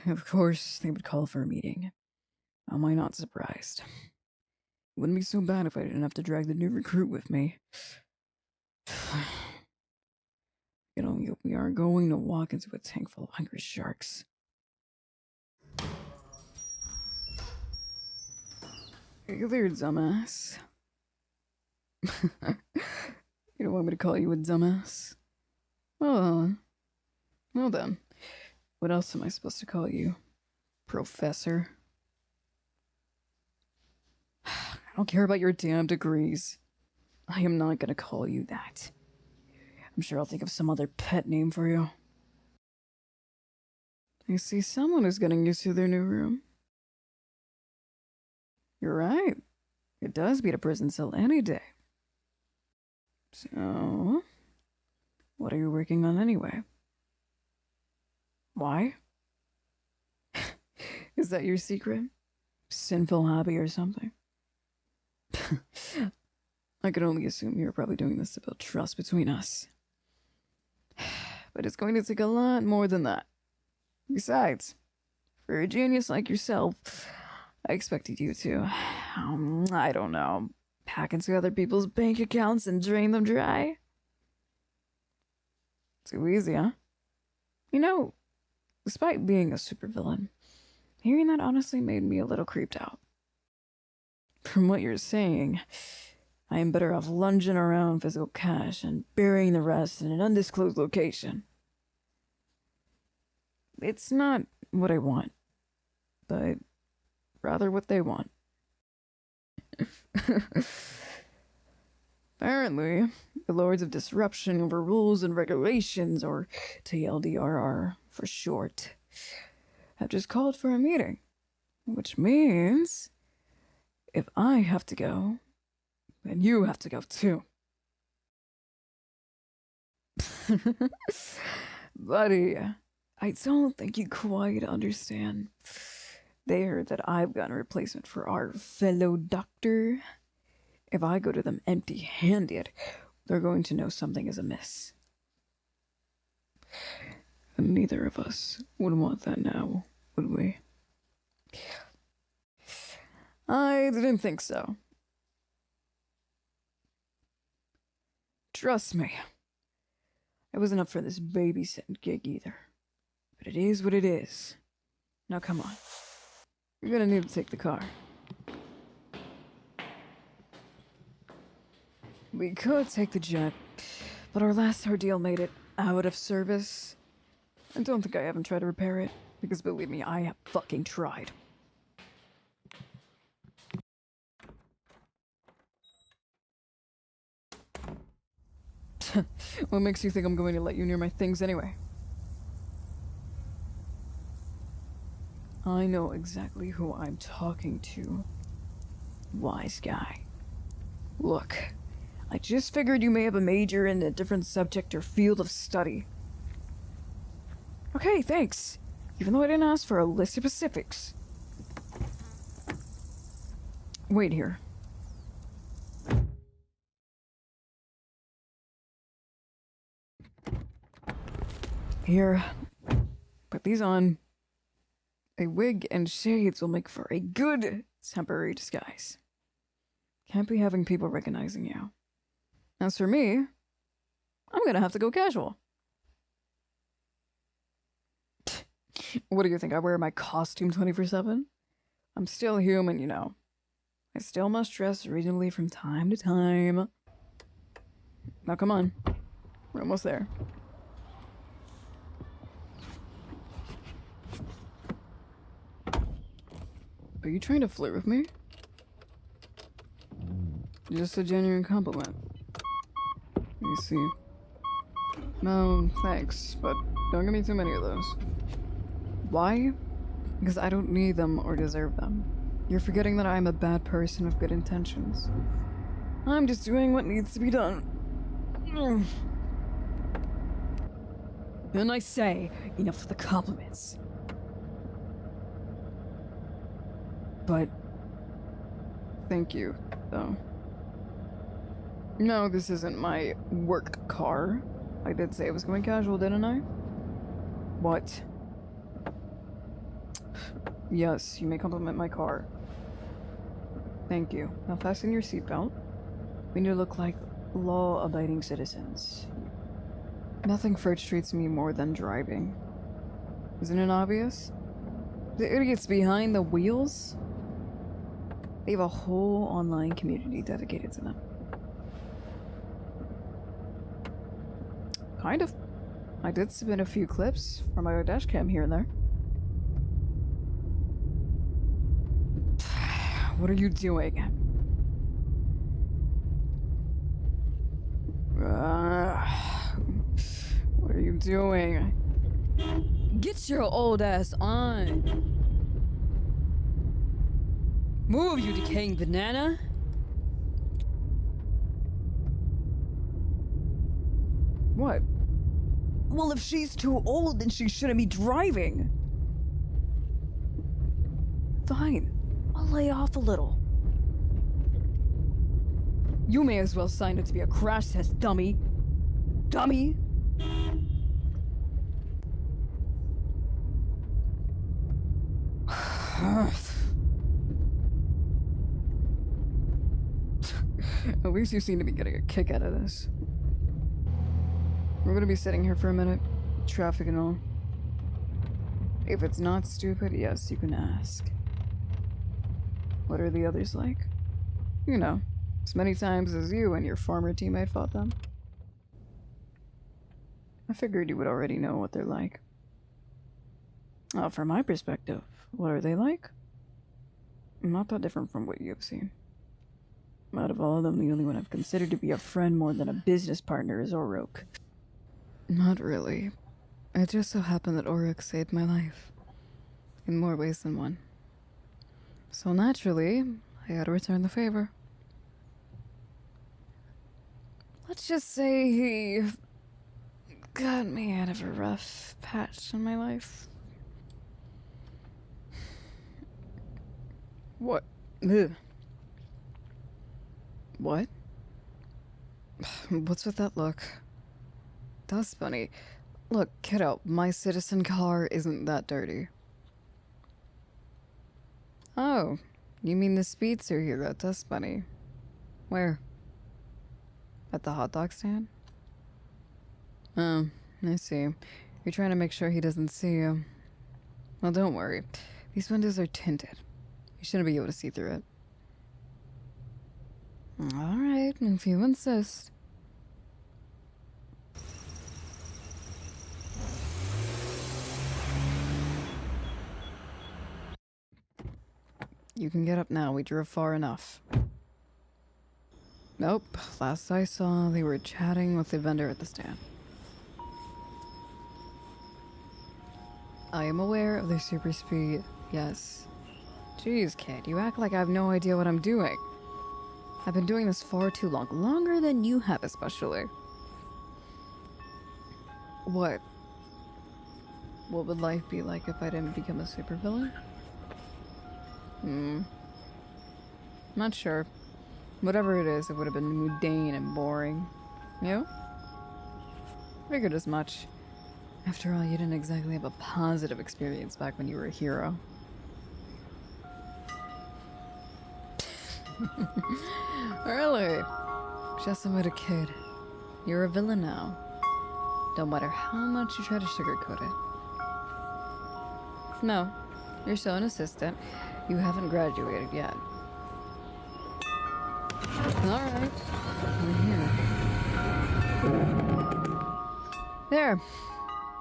Of course, they would call for a meeting. How am I not surprised? Wouldn't be so bad if I didn't have to drag the new recruit with me. We are going to walk into a tank full of hungry sharks. Hey there, dumbass. You don't want me to call you a dumbass? Well then. What else am I supposed to call you? Professor? I don't care about your damn degrees. I am not gonna call you that. I'm sure I'll think of some other pet name for you. I see someone is getting used to their new room. You're right. It does beat a prison cell any day. So, what are you working on anyway? Why? Is that your secret? Sinful hobby or something? I can only assume you're probably doing this to build trust between us. But it's going to take a lot more than that. Besides, for a genius like yourself, I expected you to, I don't know, hack into other people's bank accounts and drain them dry. Too easy, huh? You know, despite being a supervillain, hearing that honestly made me a little creeped out. From what you're saying, I am better off lunging around physical cash and burying the rest in an undisclosed location. It's not what I want, but rather what they want. Apparently, the Lords of Disruption over rules and regulations, or TLDRR for short, have just called for a meeting. Which means, if I have to go, then you have to go too. Buddy, I don't think you quite understand. They heard that I've got a replacement for our fellow doctor. If I go to them empty-handed, they're going to know something is amiss. And neither of us would want that now, would we? I didn't think so. Trust me. I wasn't up for this babysitting gig either. But it is what it is. Now come on. You're gonna need to take the car. We could take the jet, but our last ordeal made it out of service. I don't think I haven't tried to repair it, because believe me, I have fucking tried. What makes you think I'm going to let you near my things anyway? I know exactly who I'm talking to. Wise guy. Look, I just figured you may have a major in a different subject or field of study. Okay, thanks. Even though I didn't ask for a list of specifics. Wait here. Here. Put these on. A wig and shades will make for a good temporary disguise. Can't be having people recognizing you. As for me, I'm gonna have to go casual. What do you think? I wear my costume 24/7? I'm still human, you know. I still must dress reasonably from time to time. Now come on. We're almost there. Are you trying to flirt with me? Just a genuine compliment. You see. No, thanks, but don't give me too many of those. Why? Because I don't need them or deserve them. You're forgetting that I'm a bad person with good intentions. I'm just doing what needs to be done. And I say, enough of the compliments. But thank you, though. No, this isn't my work car. I did say I was going casual, didn't I? What? Yes, you may compliment my car. Thank you. Now fasten your seatbelt. We need to look like law-abiding citizens. Nothing frustrates me more than driving. Isn't it obvious? The idiots behind the wheels? They have a whole online community dedicated to them. Kind of. I did submit a few clips from my dash cam here and there. What are you doing? What are you doing? Get your old ass on! Move, you decaying banana! What? Well, if she's too old, then she shouldn't be driving. Fine. I'll lay off a little. You may as well sign up to be a crash test dummy. Dummy! At least you seem to be getting a kick out of this. We're gonna be sitting here for a minute. Traffic and all. If it's not stupid, yes, you can ask. What are the others like? You know, as many times as you and your former teammate fought them. I figured you would already know what they're like. From my perspective, what are they like? Not that different from what you've seen. Out of all of them, the only one I've considered to be a friend more than a business partner is Orok. Not really. It just so happened that Orok saved my life. In more ways than one. So naturally, I had to return the favor. Let's just say he got me out of a rough patch in my life. What? Ugh. What? What's with that look? That's funny. Look, kiddo, my citizen car isn't that dirty. Oh, you mean the speedster hero? That's funny. Where? At the hot dog stand? Oh, I see. You're trying to make sure he doesn't see you. Well, don't worry. These windows are tinted. You shouldn't be able to see through it. Alright, if you insist. You can get up now. We drove far enough. Nope. Last I saw, they were chatting with the vendor at the stand. I am aware of their super speed. Yes. Jeez, kid, you act like I have no idea what I'm doing. I've been doing this far too long. Longer than you have, especially. What? What would life be like if I didn't become a supervillain? Not sure. Whatever it is, it would have been mundane and boring. You? Figured as much. After all, you didn't exactly have a positive experience back when you were a hero. Really? Just a kid. You're a villain now. No matter how much you try to sugarcoat it. No, you're still an assistant. You haven't graduated yet. Alright. We're here. There.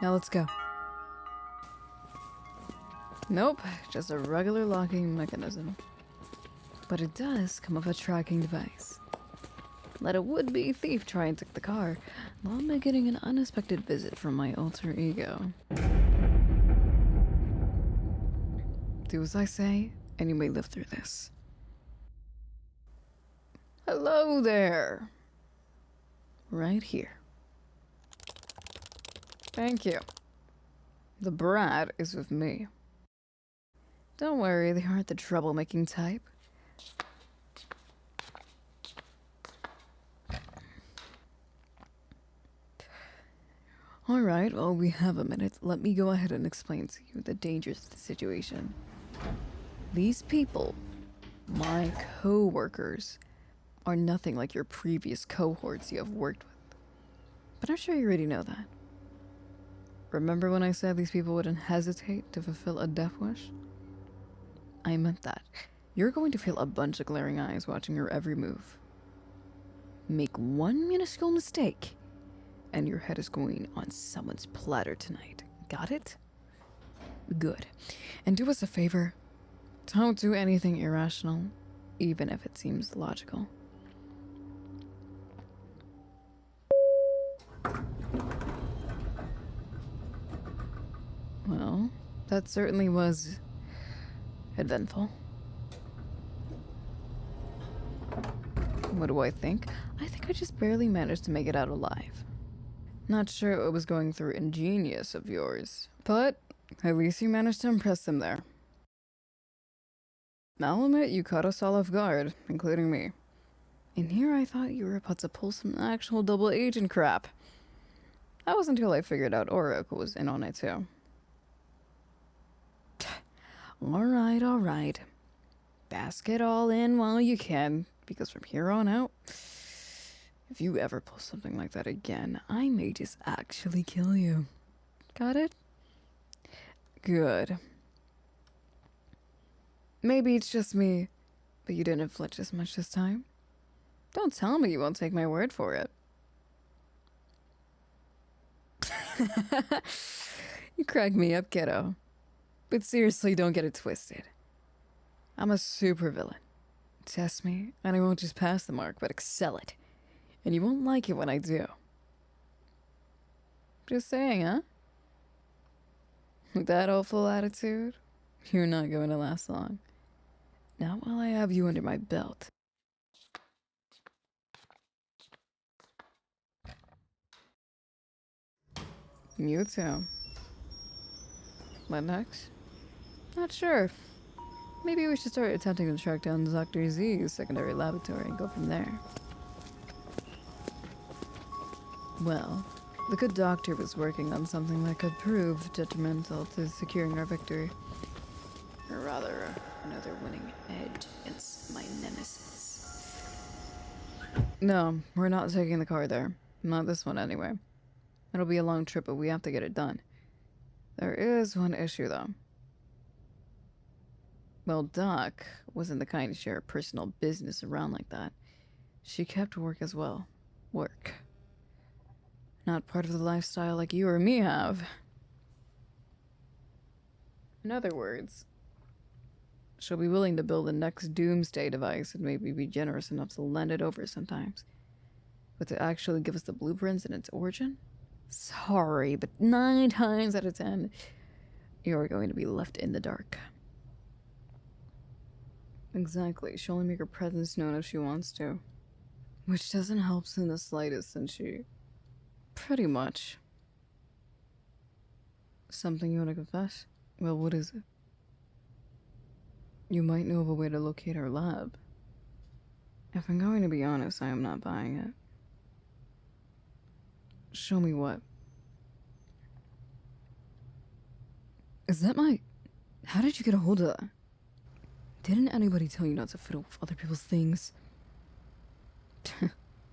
Now let's go. Nope, just a regular locking mechanism. But it does come with a tracking device. Let a would-be thief try and take the car, while I'm getting an unexpected visit from my alter ego. Do as I say, and you may live through this. Hello there. Right here. Thank you. The brat is with me. Don't worry, they aren't the troublemaking type. Alright, well, we have a minute. Let me go ahead and explain to you the dangers of the situation. These people, my co-workers, are nothing like your previous cohorts you have worked with. But I'm sure you already know that. Remember when I said these people wouldn't hesitate to fulfill a death wish? I meant that. You're going to feel a bunch of glaring eyes watching your every move. Make one minuscule mistake, and your head is going on someone's platter tonight. Got it? Good. And do us a favor. Don't do anything irrational, even if it seems logical. Well, that certainly was eventful. What do I think? I think I just barely managed to make it out alive. Not sure what was going through ingenious of yours, but at least you managed to impress them there. I'll admit you caught us all off guard, including me. In here I thought you were about to pull some actual double agent crap. That was until I figured out Oracle was in on it too. Alright. Bask it all in while you can, because from here on out, if you ever pull something like that again, I may just actually kill you. Got it? Good. Maybe it's just me, but you didn't flinch as much this time. Don't tell me you won't take my word for it. You crack me up, kiddo. But seriously, don't get it twisted. I'm a supervillain. Test me, and I won't just pass the mark, but excel it. And you won't like it when I do. Just saying, huh? With that awful attitude, you're not going to last long. Not while I have you under my belt. You too. What next? Not sure. Maybe we should start attempting to track down Dr. Z's secondary laboratory and go from there. Well, the good doctor was working on something that could prove detrimental to securing our victory. Or rather, another winning edge against my nemesis. No, we're not taking the car there. Not this one, anyway. It'll be a long trip, but we have to get it done. There is one issue, though. Well, Doc wasn't the kind to share her personal business around like that. She kept work as well. Work. Not part of the lifestyle like you or me have. In other words, she'll be willing to build the next doomsday device and maybe be generous enough to lend it over sometimes. But to actually give us the blueprints and its origin? Sorry, but 9 times out of 10, you're going to be left in the dark. Exactly. She'll only make her presence known if she wants to. Which doesn't help in the slightest since she... Pretty much. Something you want to confess? Well, what is it? You might know of a way to locate our lab. If I'm going to be honest, I am not buying it. Show me what? Is that my... How did you get a hold of that? Didn't anybody tell you not to fiddle with other people's things?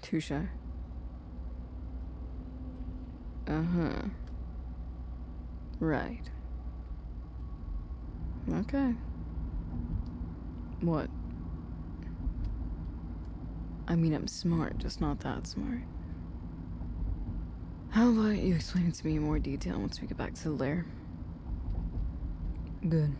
Touche. Uh-huh. Right. Okay. What? I mean, I'm smart, just not that smart. How about you explain it to me in more detail once we get back to the lair? Good.